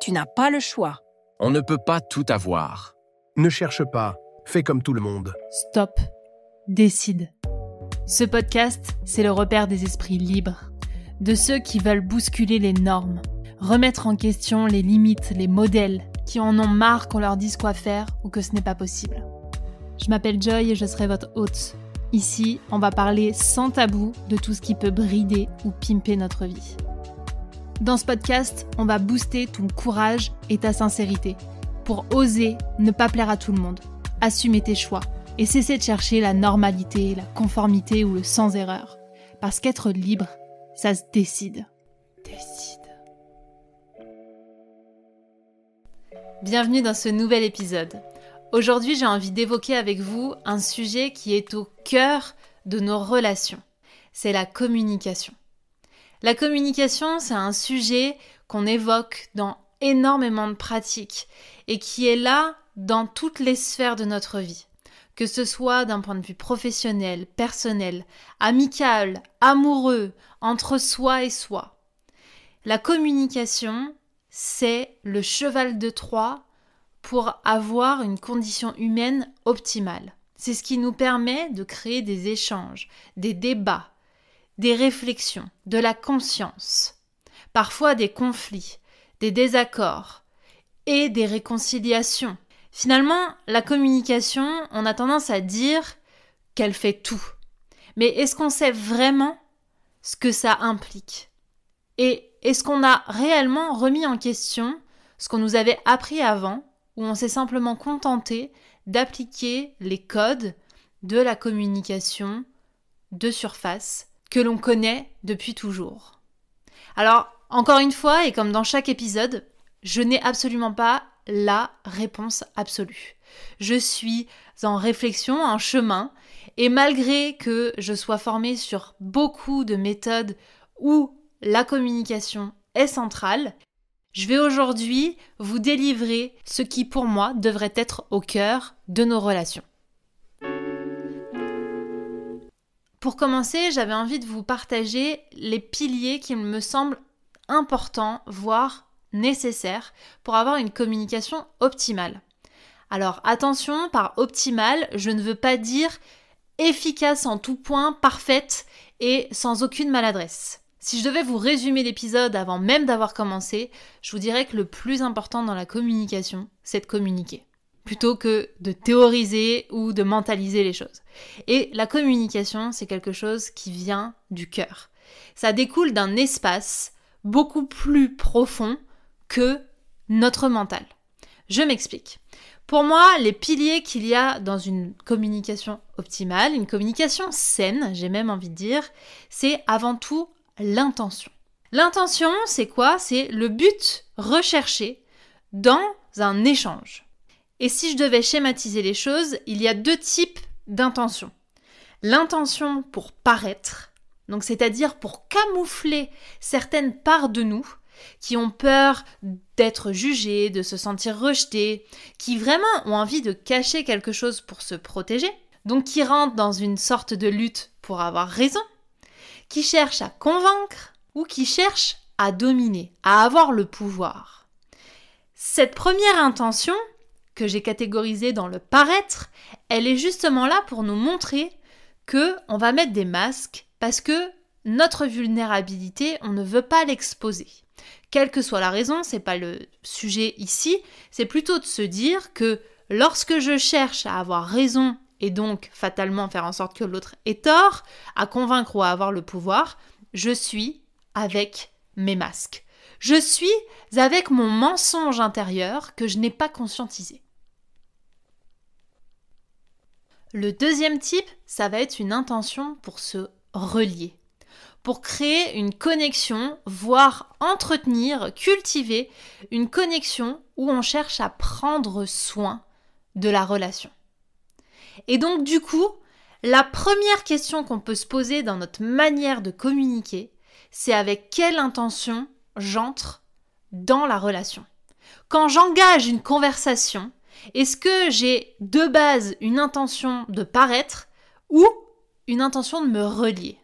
Tu n'as pas le choix. On ne peut pas tout avoir. Ne cherche pas, fais comme tout le monde. Stop. Décide. Ce podcast, c'est le repère des esprits libres, de ceux qui veulent bousculer les normes, remettre en question les limites, les modèles, qui en ont marre qu'on leur dise quoi faire ou que ce n'est pas possible. Je m'appelle Joy et je serai votre hôte. Ici, on va parler sans tabou de tout ce qui peut brider ou pimper notre vie. Dans ce podcast, on va booster ton courage et ta sincérité pour oser ne pas plaire à tout le monde, assumer tes choix et cesser de chercher la normalité, la conformité ou le sans erreur. Parce qu'être libre, ça se décide. Bienvenue dans ce nouvel épisode. Aujourd'hui, j'ai envie d'évoquer avec vous un sujet qui est au cœur de nos relations. C'est la communication. La communication, c'est un sujet qu'on évoque dans énormément de pratiques et qui est là dans toutes les sphères de notre vie. Que ce soit d'un point de vue professionnel, personnel, amical, amoureux, entre soi et soi. La communication, c'est le cheval de Troie pour avoir une condition humaine optimale. C'est ce qui nous permet de créer des échanges, des débats, des réflexions, de la conscience, parfois des conflits, des désaccords et des réconciliations. Finalement, la communication, on a tendance à dire qu'elle fait tout. Mais est-ce qu'on sait vraiment ce que ça implique ? Et est-ce qu'on a réellement remis en question ce qu'on nous avait appris avant, ou on s'est simplement contenté d'appliquer les codes de la communication de surface que l'on connaît depuis toujours. Alors, encore une fois, et comme dans chaque épisode, je n'ai absolument pas la réponse absolue. Je suis en réflexion, en chemin, et malgré que je sois formée sur beaucoup de méthodes où la communication est centrale, je vais aujourd'hui vous délivrer ce qui pour moi devrait être au cœur de nos relations. Pour commencer, j'avais envie de vous partager les piliers qui me semblent importants, voire nécessaires, pour avoir une communication optimale. Alors attention, par optimale, je ne veux pas dire efficace en tout point, parfaite et sans aucune maladresse. Si je devais vous résumer l'épisode avant même d'avoir commencé, je vous dirais que le plus important dans la communication, c'est de communiquer, plutôt que de théoriser ou de mentaliser les choses. Et la communication, c'est quelque chose qui vient du cœur. Ça découle d'un espace beaucoup plus profond que notre mental. Je m'explique. Pour moi, les piliers qu'il y a dans une communication optimale, une communication saine, j'ai même envie de dire, c'est avant tout l'intention. L'intention, c'est quoi ? C'est le but recherché dans un échange. Et si je devais schématiser les choses, il y a deux types d'intention. L'intention pour paraître, donc c'est-à-dire pour camoufler certaines parts de nous qui ont peur d'être jugées, de se sentir rejetées, qui vraiment ont envie de cacher quelque chose pour se protéger, donc qui rentrent dans une sorte de lutte pour avoir raison, qui cherchent à convaincre ou qui cherchent à dominer, à avoir le pouvoir. Cette première intention, que j'ai catégorisée dans le paraître, elle est justement là pour nous montrer qu'on va mettre des masques parce que notre vulnérabilité, on ne veut pas l'exposer. Quelle que soit la raison, c'est pas le sujet ici, c'est plutôt de se dire que lorsque je cherche à avoir raison et donc fatalement faire en sorte que l'autre ait tort, à convaincre ou à avoir le pouvoir, je suis avec mes masques. Je suis avec mon mensonge intérieur que je n'ai pas conscientisé. Le deuxième type, ça va être une intention pour se relier, pour créer une connexion, voire entretenir, cultiver une connexion où on cherche à prendre soin de la relation. Et donc du coup, la première question qu'on peut se poser dans notre manière de communiquer, c'est avec quelle intention j'entre dans la relation. Quand j'engage une conversation, est-ce que j'ai de base une intention de paraître ou une intention de me relier ?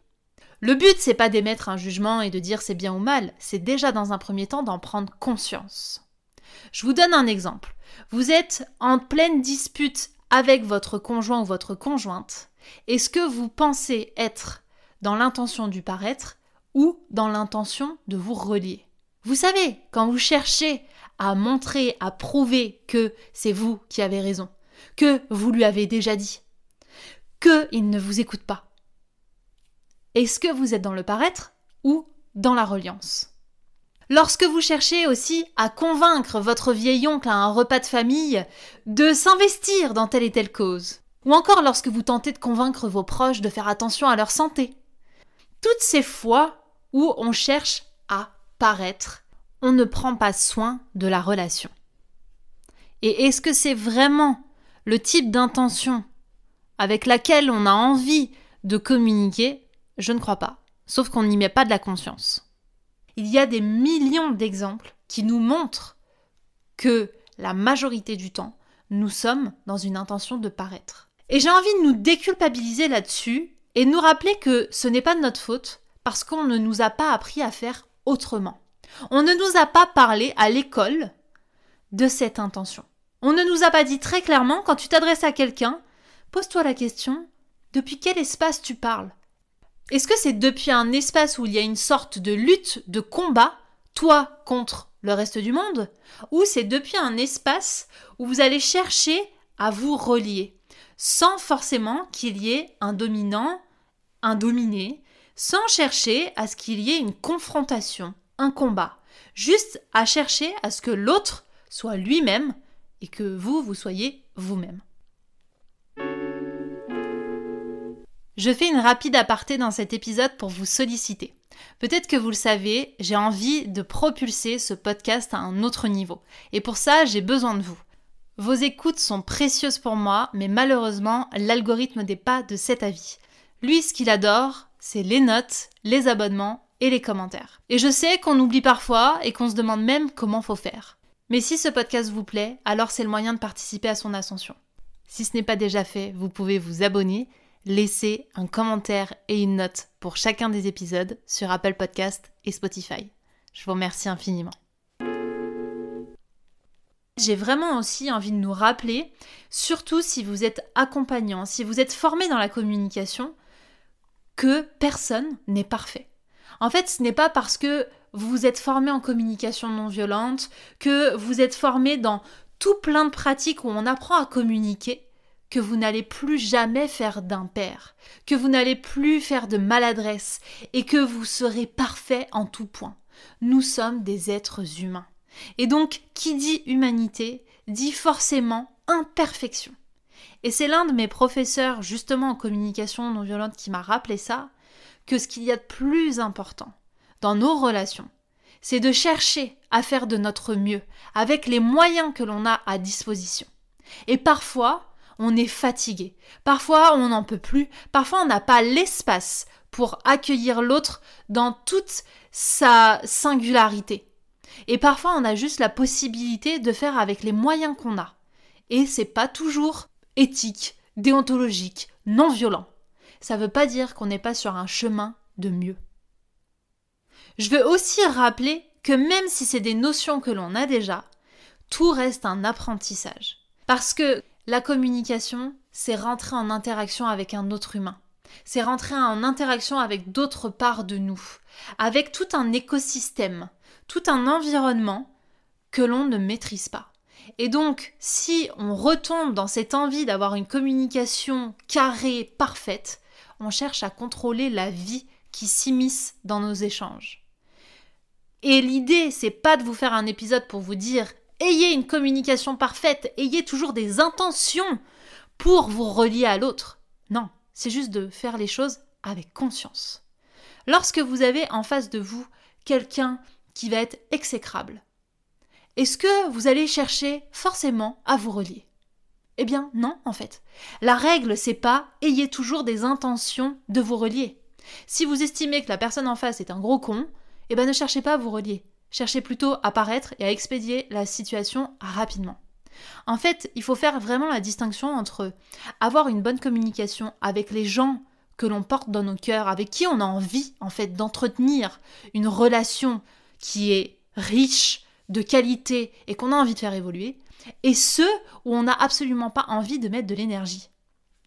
Le but, c'est pas d'émettre un jugement et de dire c'est bien ou mal, c'est déjà dans un premier temps d'en prendre conscience. Je vous donne un exemple. Vous êtes en pleine dispute avec votre conjoint ou votre conjointe. Est-ce que vous pensez être dans l'intention du paraître ou dans l'intention de vous relier? Vous savez, quand vous cherchez à montrer, à prouver que c'est vous qui avez raison, que vous lui avez déjà dit, qu'il ne vous écoute pas. Est-ce que vous êtes dans le paraître ou dans la reliance? Lorsque vous cherchez aussi à convaincre votre vieil oncle à un repas de famille de s'investir dans telle et telle cause, ou encore lorsque vous tentez de convaincre vos proches de faire attention à leur santé. Toutes ces fois où on cherche à paraître, on ne prend pas soin de la relation. Et est-ce que c'est vraiment le type d'intention avec laquelle on a envie de communiquer? Je ne crois pas, sauf qu'on n'y met pas de la conscience. Il y a des millions d'exemples qui nous montrent que la majorité du temps, nous sommes dans une intention de paraître. Et j'ai envie de nous déculpabiliser là-dessus et de nous rappeler que ce n'est pas de notre faute parce qu'on ne nous a pas appris à faire autrement. On ne nous a pas parlé à l'école de cette intention. On ne nous a pas dit très clairement, quand tu t'adresses à quelqu'un, pose-toi la question, depuis quel espace tu parles? Est-ce que c'est depuis un espace où il y a une sorte de lutte, de combat, toi contre le reste du monde, ou c'est depuis un espace où vous allez chercher à vous relier, sans forcément qu'il y ait un dominant, un dominé, sans chercher à ce qu'il y ait une confrontation, un combat, juste à chercher à ce que l'autre soit lui-même et que vous soyez vous-même. Je fais une rapide aparté dans cet épisode pour vous solliciter. Peut-être que vous le savez, j'ai envie de propulser ce podcast à un autre niveau. Et pour ça, j'ai besoin de vous. Vos écoutes sont précieuses pour moi, mais malheureusement, l'algorithme n'est pas de cet avis. Lui, ce qu'il adore, c'est les notes, les abonnements et les commentaires. Et je sais qu'on oublie parfois et qu'on se demande même comment faut faire. Mais si ce podcast vous plaît, alors c'est le moyen de participer à son ascension. Si ce n'est pas déjà fait, vous pouvez vous abonner, laisser un commentaire et une note pour chacun des épisodes sur Apple Podcast et Spotify. Je vous remercie infiniment. J'ai vraiment aussi envie de nous rappeler, surtout si vous êtes accompagnant, si vous êtes formé dans la communication, que personne n'est parfait. En fait, ce n'est pas parce que vous êtes formé en communication non violente, que vous êtes formé dans tout plein de pratiques où on apprend à communiquer, que vous n'allez plus jamais faire d'impair, que vous n'allez plus faire de maladresse et que vous serez parfait en tout point. Nous sommes des êtres humains. Et donc, qui dit humanité, dit forcément imperfection. Et c'est l'un de mes professeurs, justement en communication non violente, qui m'a rappelé ça, que ce qu'il y a de plus important dans nos relations, c'est de chercher à faire de notre mieux, avec les moyens que l'on a à disposition. Et parfois, on est fatigué, parfois on n'en peut plus, parfois on n'a pas l'espace pour accueillir l'autre dans toute sa singularité. Et parfois on a juste la possibilité de faire avec les moyens qu'on a. Et c'est pas toujours éthique, déontologique, non violent. Ça veut pas dire qu'on n'est pas sur un chemin de mieux. Je veux aussi rappeler que même si c'est des notions que l'on a déjà, tout reste un apprentissage. Parce que la communication, c'est rentrer en interaction avec un autre humain. C'est rentrer en interaction avec d'autres parts de nous, avec tout un écosystème, tout un environnement que l'on ne maîtrise pas. Et donc, si on retombe dans cette envie d'avoir une communication carrée, parfaite, on cherche à contrôler la vie qui s'immisce dans nos échanges. Et l'idée, c'est pas de vous faire un épisode pour vous dire « Ayez une communication parfaite, ayez toujours des intentions pour vous relier à l'autre ». Non, c'est juste de faire les choses avec conscience. Lorsque vous avez en face de vous quelqu'un qui va être exécrable, est-ce que vous allez chercher forcément à vous relier? Eh bien non, en fait. La règle, c'est pas « ayez toujours des intentions de vous relier ». Si vous estimez que la personne en face est un gros con, eh bien ne cherchez pas à vous relier. Cherchez plutôt à paraître et à expédier la situation rapidement. En fait, il faut faire vraiment la distinction entre avoir une bonne communication avec les gens que l'on porte dans nos cœurs, avec qui on a envie en fait d'entretenir une relation qui est riche de qualité et qu'on a envie de faire évoluer, et ceux où on n'a absolument pas envie de mettre de l'énergie.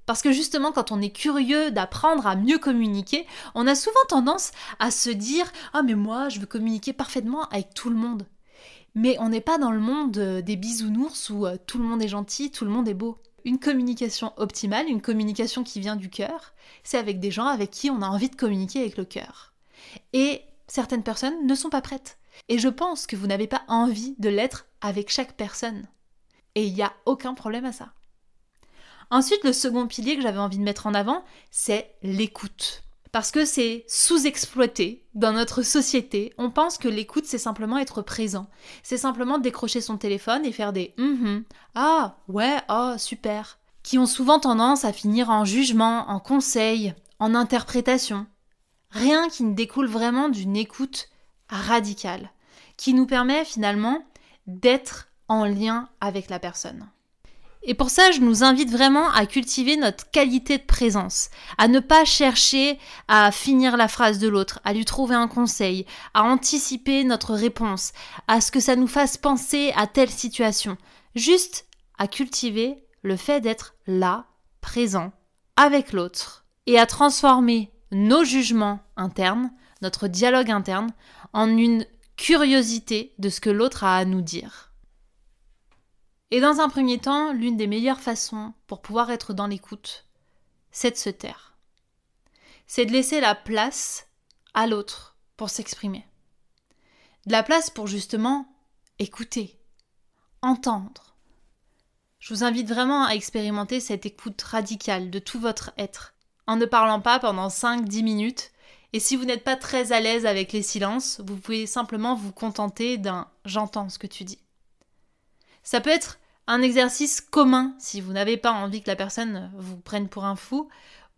Parce que justement, quand on est curieux d'apprendre à mieux communiquer, on a souvent tendance à se dire « Ah mais moi, je veux communiquer parfaitement avec tout le monde ». Mais on n'est pas dans le monde des bisounours où tout le monde est gentil, tout le monde est beau. Une communication optimale, une communication qui vient du cœur, c'est avec des gens avec qui on a envie de communiquer avec le cœur. Et certaines personnes ne sont pas prêtes. Et je pense que vous n'avez pas envie de l'être avec chaque personne. Et il n'y a aucun problème à ça. Ensuite, le second pilier que j'avais envie de mettre en avant, c'est l'écoute. Parce que c'est sous-exploité dans notre société. On pense que l'écoute, c'est simplement être présent. C'est simplement décrocher son téléphone et faire des « Ah, ouais, oh, super » qui ont souvent tendance à finir en jugement, en conseil, en interprétation. Rien qui ne découle vraiment d'une écoute radicale, qui nous permet finalement d'être en lien avec la personne. Et pour ça, je nous invite vraiment à cultiver notre qualité de présence, à ne pas chercher à finir la phrase de l'autre, à lui trouver un conseil, à anticiper notre réponse, à ce que ça nous fasse penser à telle situation. Juste à cultiver le fait d'être là, présent, avec l'autre, et à transformer nos jugements internes, notre dialogue interne, en une curiosité de ce que l'autre a à nous dire. Et dans un premier temps, l'une des meilleures façons pour pouvoir être dans l'écoute, c'est de se taire. C'est de laisser la place à l'autre pour s'exprimer. De la place pour justement écouter, entendre. Je vous invite vraiment à expérimenter cette écoute radicale de tout votre être, en ne parlant pas pendant 5-10 minutes. Et si vous n'êtes pas très à l'aise avec les silences, vous pouvez simplement vous contenter d'un « j'entends ce que tu dis ». Ça peut être un exercice commun si vous n'avez pas envie que la personne vous prenne pour un fou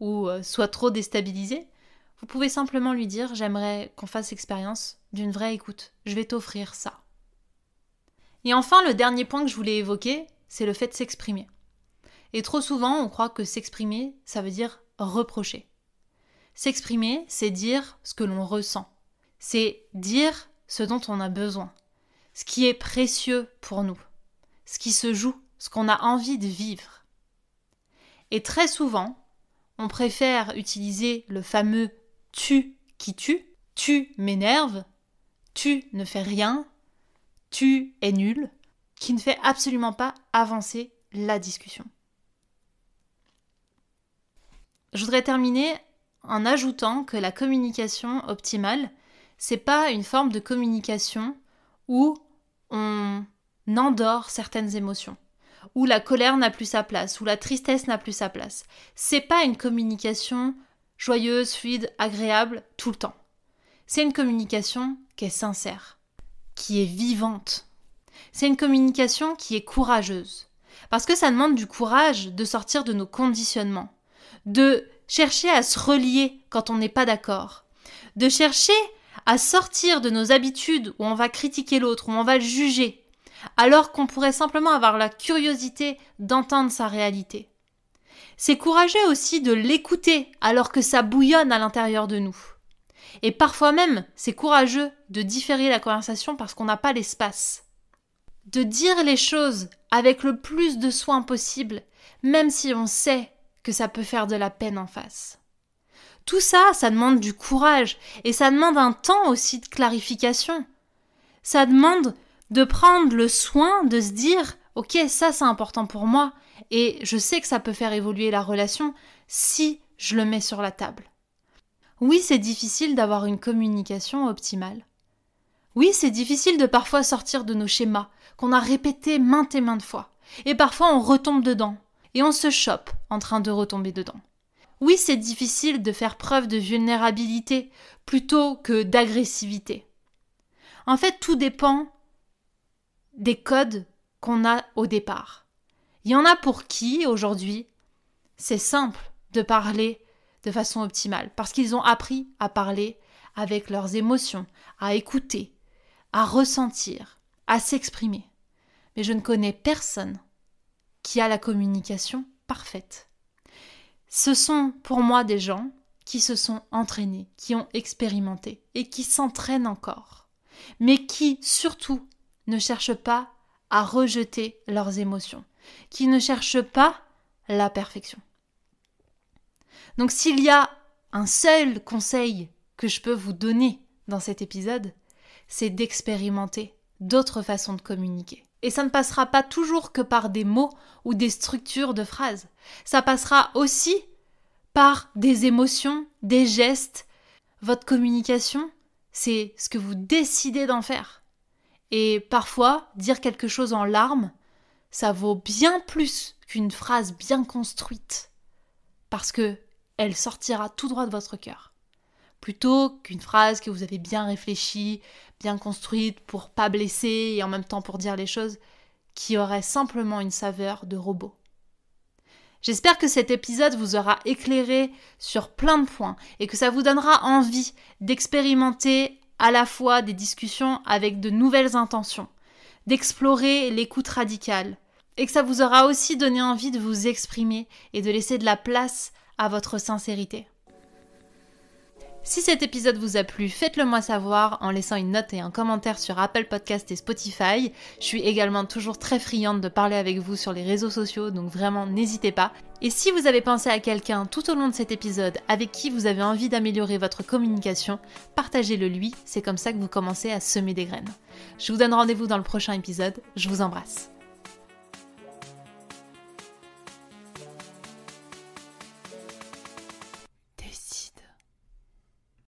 ou soit trop déstabilisée. Vous pouvez simplement lui dire « J'aimerais qu'on fasse expérience d'une vraie écoute. Je vais t'offrir ça. » Et enfin, le dernier point que je voulais évoquer, c'est le fait de s'exprimer. Et trop souvent, on croit que s'exprimer, ça veut dire reprocher. S'exprimer, c'est dire ce que l'on ressent. C'est dire ce dont on a besoin. Ce qui est précieux pour nous. Ce qui se joue, ce qu'on a envie de vivre. Et très souvent, on préfère utiliser le fameux « tu » qui tue, « tu m'énerve »,« tu ne fais rien »,« tu es nul », qui ne fait absolument pas avancer la discussion. Je voudrais terminer en ajoutant que la communication optimale, c'est pas une forme de communication où on endort certaines émotions, où la colère n'a plus sa place, où la tristesse n'a plus sa place. C'est pas une communication joyeuse, fluide, agréable tout le temps. C'est une communication qui est sincère, qui est vivante. C'est une communication qui est courageuse. Parce que ça demande du courage de sortir de nos conditionnements, de chercher à se relier quand on n'est pas d'accord, de chercher à sortir de nos habitudes où on va critiquer l'autre, où on va le juger, alors qu'on pourrait simplement avoir la curiosité d'entendre sa réalité. C'est courageux aussi de l'écouter alors que ça bouillonne à l'intérieur de nous. Et parfois même, c'est courageux de différer la conversation parce qu'on n'a pas l'espace. De dire les choses avec le plus de soin possible, même si on sait que ça peut faire de la peine en face. Tout ça, ça demande du courage et ça demande un temps aussi de clarification. Ça demande de prendre le soin de se dire « Ok, ça c'est important pour moi et je sais que ça peut faire évoluer la relation si je le mets sur la table. » Oui, c'est difficile d'avoir une communication optimale. Oui, c'est difficile de parfois sortir de nos schémas qu'on a répétés maintes et maintes fois. Et parfois on retombe dedans et on se chope en train de retomber dedans. Oui, c'est difficile de faire preuve de vulnérabilité plutôt que d'agressivité. En fait, tout dépend des codes qu'on a au départ. Il y en a pour qui, aujourd'hui, c'est simple de parler de façon optimale, parce qu'ils ont appris à parler avec leurs émotions, à écouter, à ressentir, à s'exprimer. Mais je ne connais personne qui a la communication parfaite. Ce sont pour moi des gens qui se sont entraînés, qui ont expérimenté et qui s'entraînent encore, mais qui, surtout, ne cherchent pas à rejeter leurs émotions, qui ne cherchent pas la perfection. Donc s'il y a un seul conseil que je peux vous donner dans cet épisode, c'est d'expérimenter d'autres façons de communiquer. Et ça ne passera pas toujours que par des mots ou des structures de phrases. Ça passera aussi par des émotions, des gestes. Votre communication, c'est ce que vous décidez d'en faire. Et parfois, dire quelque chose en larmes, ça vaut bien plus qu'une phrase bien construite. Parce que elle sortira tout droit de votre cœur. Plutôt qu'une phrase que vous avez bien réfléchie, bien construite pour pas blesser et en même temps pour dire les choses qui auraient simplement une saveur de robot. J'espère que cet épisode vous aura éclairé sur plein de points et que ça vous donnera envie d'expérimenter à la fois des discussions avec de nouvelles intentions, d'explorer l'écoute radicale et que ça vous aura aussi donné envie de vous exprimer et de laisser de la place à votre sincérité. Si cet épisode vous a plu, faites-le moi savoir en laissant une note et un commentaire sur Apple Podcast et Spotify. Je suis également toujours très friande de parler avec vous sur les réseaux sociaux, donc vraiment n'hésitez pas. Et si vous avez pensé à quelqu'un tout au long de cet épisode avec qui vous avez envie d'améliorer votre communication, partagez-le lui, c'est comme ça que vous commencez à semer des graines. Je vous donne rendez-vous dans le prochain épisode, je vous embrasse.